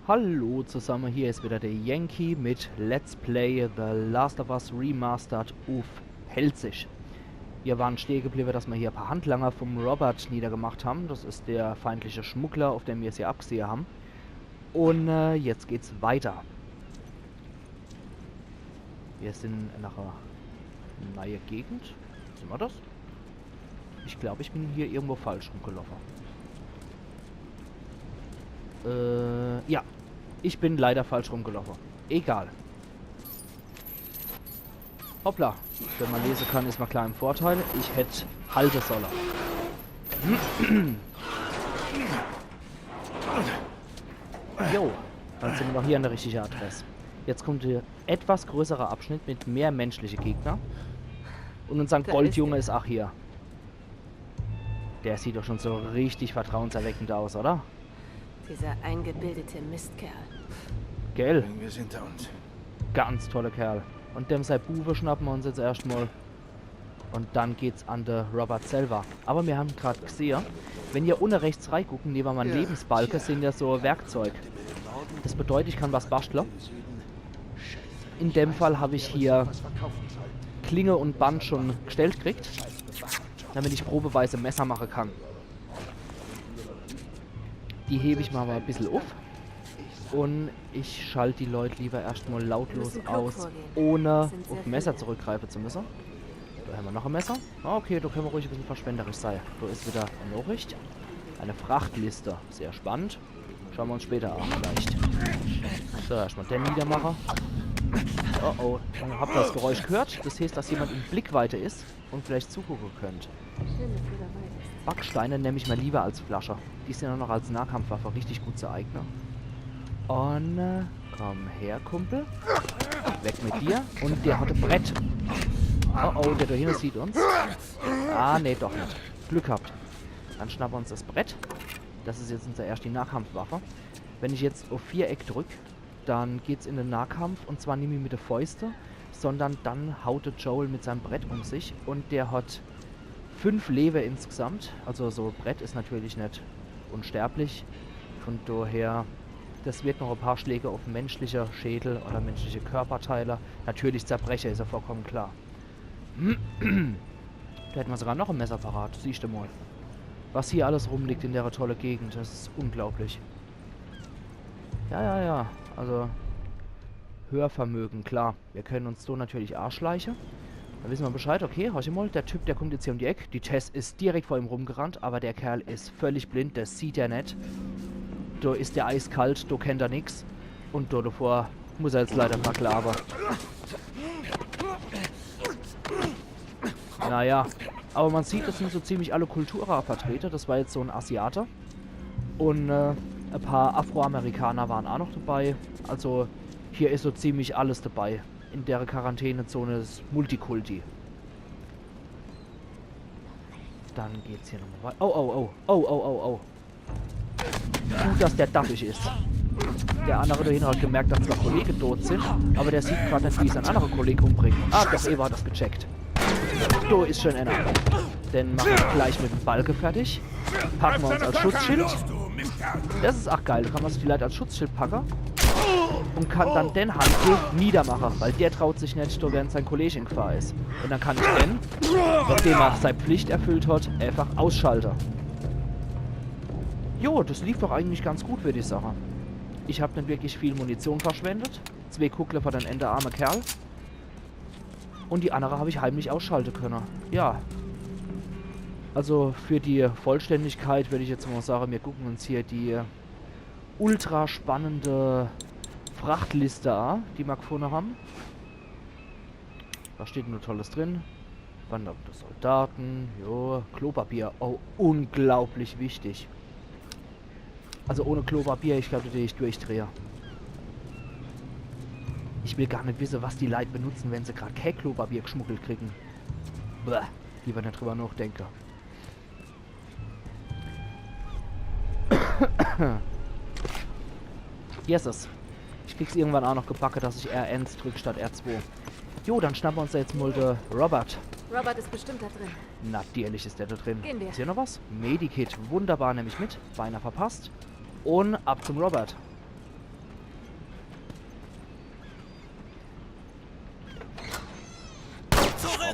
Hallo zusammen, hier ist wieder der Yankee mit Let's Play The Last of Us Remastered auf Hellsich. Wir waren stehen geblieben, dass wir hier ein paar Handlanger vom Robert niedergemacht haben. Das ist der feindliche Schmuggler, auf den wir es hier abgesehen haben. Und jetzt geht's weiter. Wir sind nach einer neuen Gegend. Sind wir das? Ich glaube, ich bin hier irgendwo falsch rumgelaufen. Ja. Ich bin leider falsch rumgelaufen. Egal. Hoppla. Wenn man lesen kann, ist man klar im Vorteil. Ich hätte halten sollen. Jo. Dann sind wir noch hier an der richtigen Adresse. Jetzt kommt der etwas größere Abschnitt mit mehr menschlichen Gegnern. Und unser Goldjunge ist auch hier. Der sieht doch schon so richtig vertrauenserweckend aus, oder? Dieser eingebildete Mistkerl. Gell? Wir sind da und... Ganz toller Kerl. Und dem sein Bube schnappen wir uns jetzt erstmal. Und dann geht's an der Robert selber. Aber wir haben gerade gesehen, wenn ihr unten rechts reingucken, neben meinem Lebensbalken sind ja so Werkzeug. Das bedeutet, ich kann was basteln. In dem Fall habe ich hier Klinge und Band schon gestellt gekriegt, damit ich probeweise Messer machen kann. Die hebe ich mal ein bisschen auf. Und ich schalte die Leute lieber erstmal lautlos aus, ohne auf Messer zurückgreifen zu müssen. Da haben wir noch ein Messer. Ah, okay, da können wir ruhig ein bisschen verschwenderisch sein. Da ist wieder eine Nachricht. Eine Frachtliste. Sehr spannend. Schauen wir uns später an vielleicht. So, erstmal den Niedermacher. Oh oh, habt ihr das Geräusch gehört? Das heißt, dass jemand in Blickweite ist und vielleicht zugucken könnt. Backsteine nehme ich mal lieber als Flasche. Die sind ja noch als Nahkampfwaffe richtig gut zu eignen. Und komm her, Kumpel. Weg mit dir. Und der hat ein Brett. Oh oh, der da hinten sieht uns. Ah, nee, doch nicht. Glück gehabt. Dann schnappen wir uns das Brett. Das ist jetzt unsere erste Nahkampfwaffe. Wenn ich jetzt auf Viereck drücke, dann geht's in den Nahkampf. Und zwar nicht mehr mit der Fäuste, sondern dann haut der Joel mit seinem Brett um sich. Und der hat 5 Leben insgesamt. Also so ein Brett ist natürlich nicht unsterblich. Von daher, das wird noch ein paar Schläge auf menschliche Schädel oder menschliche Körperteile. Natürlich zerbrechen, ist ja vollkommen klar. Da hätten wir sogar noch ein Messer parat, siehst du mal. Was hier alles rumliegt in der tolle Gegend, das ist unglaublich. Ja, also Hörvermögen, klar. Wir können uns so natürlich Arschleiche. Da wissen wir Bescheid, okay, hör mal, der Typ, der kommt jetzt hier um die Ecke. Die Tess ist direkt vor ihm rumgerannt, aber der Kerl ist völlig blind, das sieht er nicht. Da ist der eiskalt, da kennt er nix. Und da davor muss er jetzt leider verklagen. Naja, aber man sieht, das sind so ziemlich alle Kulturen vertreten. Das war jetzt so ein Asiate. Und ein paar Afroamerikaner waren auch noch dabei. Also hier ist so ziemlich alles dabei. In der Quarantänezone ist Multikulti. Dann geht's hier nochmal weiter. Oh. Gut, dass der daffig ist. Der andere dahin hat gemerkt, dass zwei Kollegen tot sind. Aber der sieht gerade nicht, wie es ein anderer Kollege umbringt. Ah, doch, Eva hat das gecheckt. Da ist schon einer. Den machen wir gleich mit dem Balken fertig. Packen wir uns als Schutzschild. Das ist auch geil. Da kann man sich vielleicht als Schutzschild packen. Und kann dann den Handel niedermachen. Weil der traut sich nicht, da während sein Kollege in Gefahr ist. Und dann kann ich den, nachdem er seine Pflicht erfüllt hat, einfach ausschalten. Jo, das lief doch eigentlich ganz gut, würde ich sagen. Ich habe nicht wirklich viel Munition verschwendet. 2 Kuckler für den Ende arme Kerl. Und die andere habe ich heimlich ausschalten können. Ja. Also für die Vollständigkeit würde ich jetzt mal sagen, wir gucken uns hier die ultra spannende Frachtliste an, die wir gefunden haben. Da steht nur Tolles drin. Wandernde Soldaten, jo, Klopapier. Oh, unglaublich wichtig. Also ohne Klopapier, ich glaube, ich durchdrehe. Ich will gar nicht wissen, was die Leute benutzen, wenn sie gerade kein Klopapier geschmuggelt kriegen. Bäh, lieber nicht drüber nachdenken. Jesus. Ich krieg's irgendwann auch noch gepackt, dass ich R1 drücke statt R2. Jo, dann schnappen wir uns da jetzt mal den Robert. Robert ist bestimmt da drin. Natürlich ist der da drin. Gehen wir. Ist hier noch was? Medikit. Wunderbar, nehme ich mit. Beinahe verpasst. Und ab zum Robert.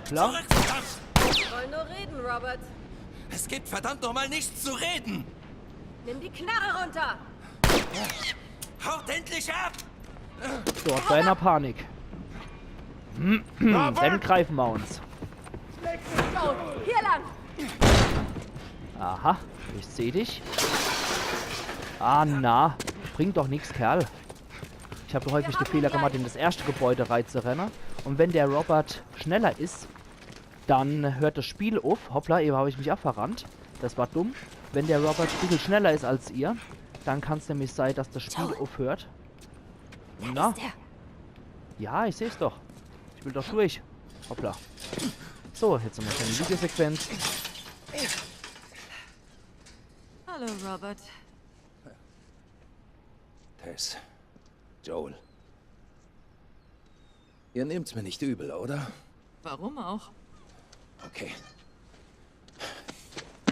Hoppla. Zurück, verdammt! Ich wollte nur reden, Robert. Es gibt verdammt nochmal nichts zu reden! Nimm die Knarre runter. Haut endlich ab! Dort bei einer Panik. Dann greifen wir uns. Go, hier lang. Aha, ich sehe dich. Ah, na. Bringt doch nichts, Kerl. Ich habe häufig den Fehler gemacht, in das erste Gebäude reinzurennen. Und wenn der Robert schneller ist, dann hört das Spiel auf. Hoppla, eben habe ich mich auch verrannt. Das war dumm. Wenn der Robert ein bisschen schneller ist als ihr, dann kann es nämlich sein, dass das Spiel aufhört. Na? Ja, ich sehe es doch. Ich will doch durch. Hoppla. So, jetzt haben wir schon eine Videosequenz. Hallo, Robert. Tess. Joel. Ihr nehmt's mir nicht übel, oder? Warum auch? Okay.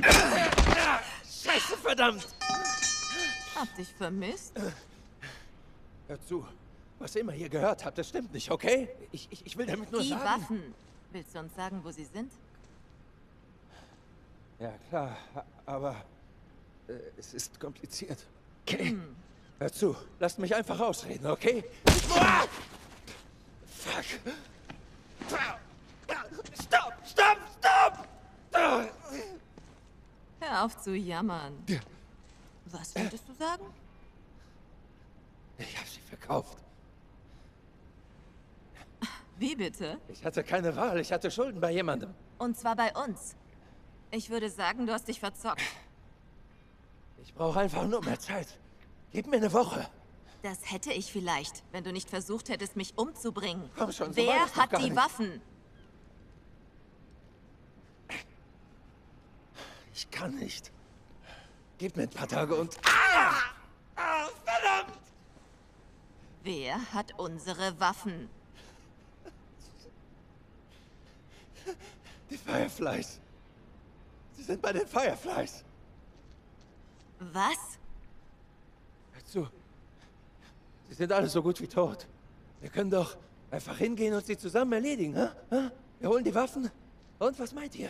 Scheiße, verdammt! Hab dich vermisst? Hört zu. Was ihr immer hier gehört habt, das stimmt nicht, okay? Ich will damit nur Die sagen... Waffen. Willst du uns sagen, wo sie sind? Ja, klar. Aber... es ist kompliziert. Okay? Hört zu. Lasst mich einfach ausreden, okay? Fuck! Stopp! Stopp! Stopp! Hör auf zu jammern. Was wolltest du sagen? Ich habe sie verkauft. Wie bitte? Ich hatte keine Wahl. Ich hatte Schulden bei jemandem. Und zwar bei uns. Ich würde sagen, du hast dich verzockt. Ich brauche einfach nur mehr Zeit. Gib mir eine Woche. Das hätte ich vielleicht, wenn du nicht versucht hättest, mich umzubringen. Komm schon, so Wer war das doch hat gar die nicht. Waffen? Ich kann nicht. Gib mir ein paar Tage und... Verdammt! Wer hat unsere Waffen? Die Fireflies. Sie sind bei den Fireflies. Was? Hör zu. Sie sind alle so gut wie tot. Wir können doch einfach hingehen und sie zusammen erledigen, hä? Hä? Wir holen die Waffen. Und was meint ihr?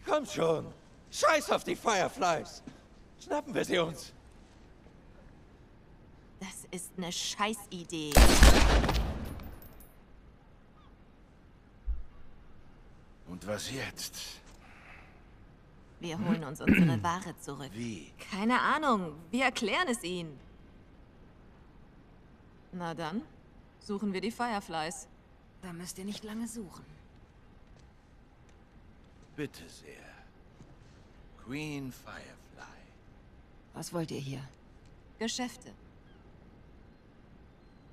Komm schon. Scheiß auf die Fireflies. Schnappen wir sie uns. Das ist eine Scheißidee. Und was jetzt? Wir holen uns unsere Ware zurück. Wie? Keine Ahnung. Wir erklären es ihnen. Na dann, suchen wir die Fireflies. Da müsst ihr nicht lange suchen. Bitte sehr. Queen Firefly. Was wollt ihr hier? Geschäfte.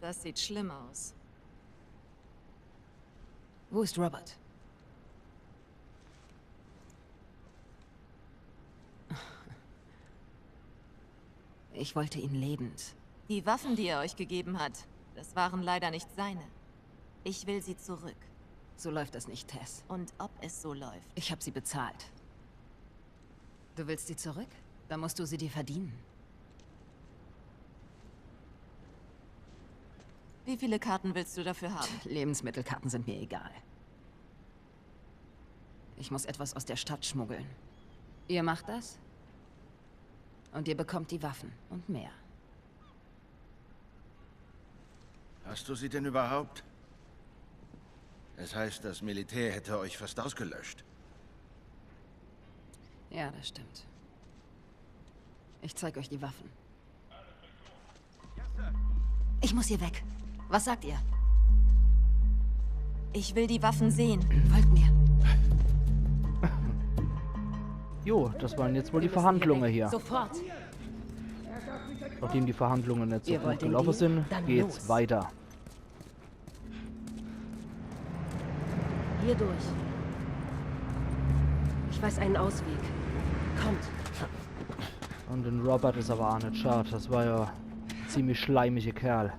Das sieht schlimm aus. Wo ist Robert? Ich wollte ihn lebend. Die Waffen, die er euch gegeben hat, das waren leider nicht seine. Ich will sie zurück. So läuft das nicht, Tess. Und ob es so läuft. Ich habe sie bezahlt. Du willst sie zurück? Dann musst du sie dir verdienen. Wie viele Karten willst du dafür haben? Lebensmittelkarten sind mir egal. Ich muss etwas aus der Stadt schmuggeln. Ihr macht das? Und ihr bekommt die Waffen und mehr. Hast du sie denn überhaupt? Es heißt, das Militär hätte euch fast ausgelöscht. Ja, das stimmt. Ich zeige euch die Waffen. Ich muss hier weg. Was sagt ihr? Ich will die Waffen sehen. Folgt mir. Jo, das waren jetzt wohl die Verhandlungen hier. Sofort. Nachdem die Verhandlungen nicht so Ihr gut wollt den gelaufen Deal? sind, Dann geht's los. weiter. Hier durch. Ich weiß einen Ausweg. Kommt. Und den Robert ist aber auch nicht schade. Das war ja ein ziemlich schleimige Kerl.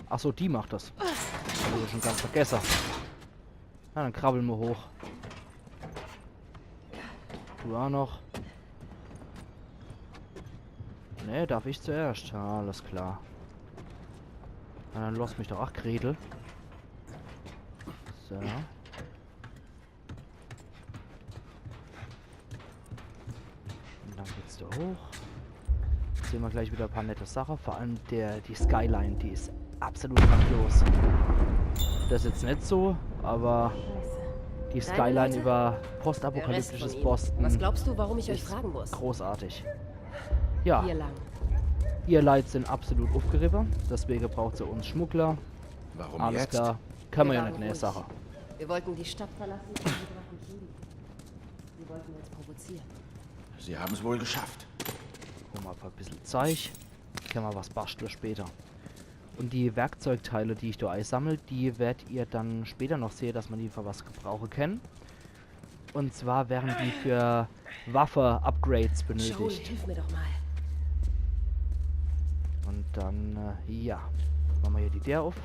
Achso, die macht das. Hab ich ja schon ganz vergessen. Na, dann krabbeln wir hoch. Du auch noch. Ne, darf ich zuerst? Ja, alles klar. Na, dann lass mich doch. Ach, Gretel. So. Und dann geht's da hoch. Jetzt sehen wir gleich wieder ein paar nette Sachen. Vor allem die Skyline, die ist absolut grandios. Das ist jetzt nicht so, aber die Skyline über postapokalyptisches Boston Was glaubst du, warum ich euch ist fragen muss? großartig. Ja, Hier lang. ihr Leute sind absolut aufgerissen, deswegen braucht ihr uns Schmuggler. Warum Alles jetzt? klar, können wir Wir ja waren nicht in der ruhig. Sache. Wir wollten die Stadt verlassen und die Drachen kriegen. Sie wollten uns provozieren. Sie haben es wohl geschafft. Gucken wir mal ein bisschen Zeug. Können wir was basteln später. Und die Werkzeugteile, die ich da einsammle, die werdet ihr dann später noch sehen, dass man die für was gebrauchen kann. Und zwar werden die für Waffe-Upgrades Joel, benötigt. hilf mir doch mal. Und dann, ja, machen wir hier die der auf.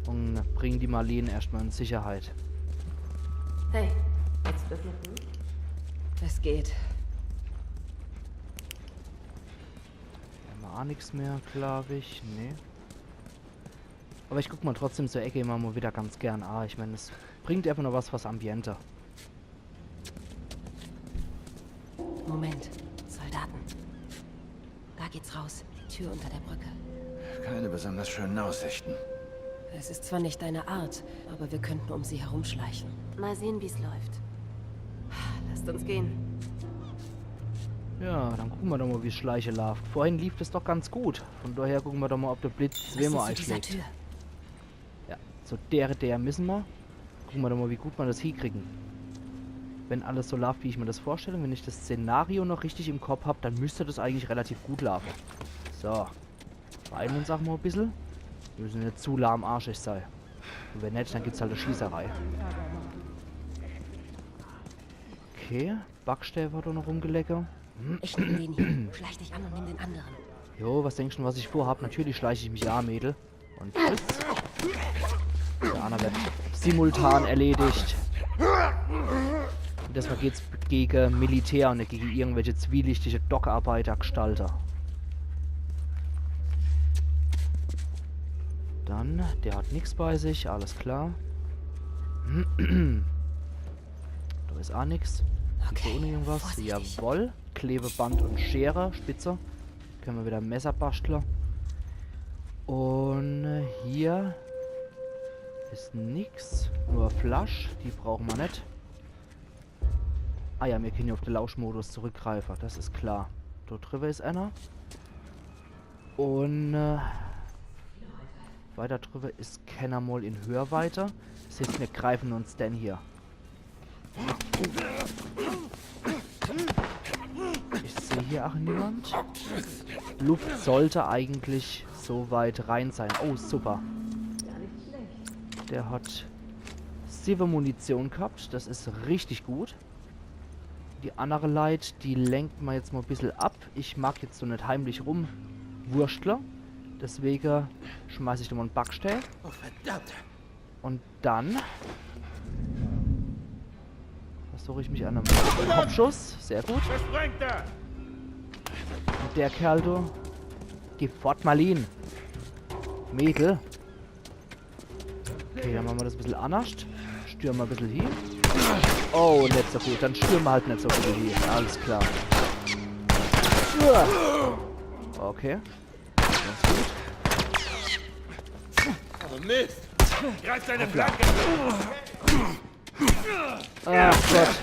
Und bringen die Marleen erstmal in Sicherheit. Hey, willst du das noch tun? Es geht. Haben wir auch nichts mehr, glaube ich. Nee. Aber ich guck mal trotzdem zur Ecke immer mal wieder ganz gern. Ich meine, es bringt einfach nur was fürs Ambiente. Moment, Soldaten. Da geht's raus. Die Tür unter der Brücke. Keine besonders schönen Aussichten. Es ist zwar nicht deine Art, aber wir könnten um sie herumschleichen. Mal sehen, wie es läuft. Lasst uns gehen. Ja, dann gucken wir doch mal, wie es Schleiche läuft. Vorhin lief es doch ganz gut. Von daher gucken wir doch mal, ob der Blitz Was zweimal ist zu dieser einschlägt. Tür? Ja, so der müssen wir. Gucken wir doch mal, wie gut wir das hinkriegen. Wenn alles so läuft, wie ich mir das vorstelle, wenn ich das Szenario noch richtig im Kopf habe, dann müsste das eigentlich relativ gut laufen. So. Beeilen uns auch mal ein bisschen. Wir müssen nicht zu lahmarschig sein. Und wenn nicht, dann gibt es halt eine Schießerei. Okay, Backstäbe hat er noch rumgeleckt. Ich nehm den hier. Schleich dich an und nimm den anderen. Jo, was denkst du, was ich vorhab? Natürlich schleiche ich mich ja, Mädel. Und tschüss. Der andere wird simultan erledigt. Und deshalb geht's gegen Militär und nicht gegen irgendwelche zwielichtige Dockarbeiter-Gestalter. Dann, der hat nichts bei sich, alles klar. Da ist auch nichts. Liegt da ohne irgendwas? vorsichtig. Jawohl. Klebeband und Schere, Spitze. Können wir wieder Messer basteln. Und hier ist nichts. Nur Flasch, die brauchen wir nicht. Ah ja, wir können hier auf den Lauschmodus zurückgreifen, das ist klar. Dort drüber ist einer. Und weiter drüber ist keiner mal in Hörweite. Das heißt, wir greifen uns denn hier. Ich sehe hier auch niemand. Luft sollte eigentlich so weit rein sein. Oh, super. Der hat 7 Munition gehabt. Das ist richtig gut. Die andere Leit, die lenkt man jetzt mal ein bisschen ab. Ich mag jetzt so nicht heimlich rumwurschteln. Deswegen schmeiße ich da mal einen Backstell. Oh, verdammt. Und dann versuche ich mich an einem Kopfschuss. Sehr gut. Und der Kerl, du. Geh fort, Marleen. Mädel. Okay, dann machen wir das ein bisschen anders. Stürmen wir ein bisschen hier. Oh, nicht so gut. Dann stürmen wir halt nicht so gut hier. Alles klar. Okay. Ganz gut. Oh, Mist. Greif deine Flanke. Ach Gott.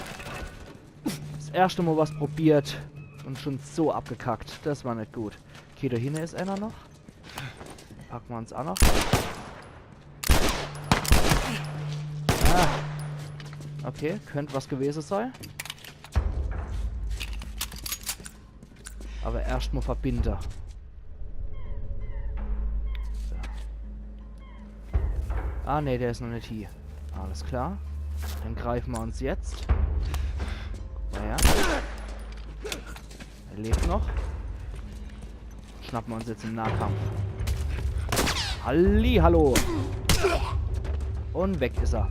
Das erste Mal was probiert und schon so abgekackt. Das war nicht gut. Okay, da hinten ist einer noch. Packen wir uns auch noch. Ah. Okay, könnte was gewesen sein. Aber erstmal Verbinder. So. Ah ne, der ist noch nicht hier. Alles klar. Dann greifen wir uns jetzt. Naja. Er lebt noch. Schnappen wir uns jetzt im Nahkampf. Hallihallo. Und weg ist er.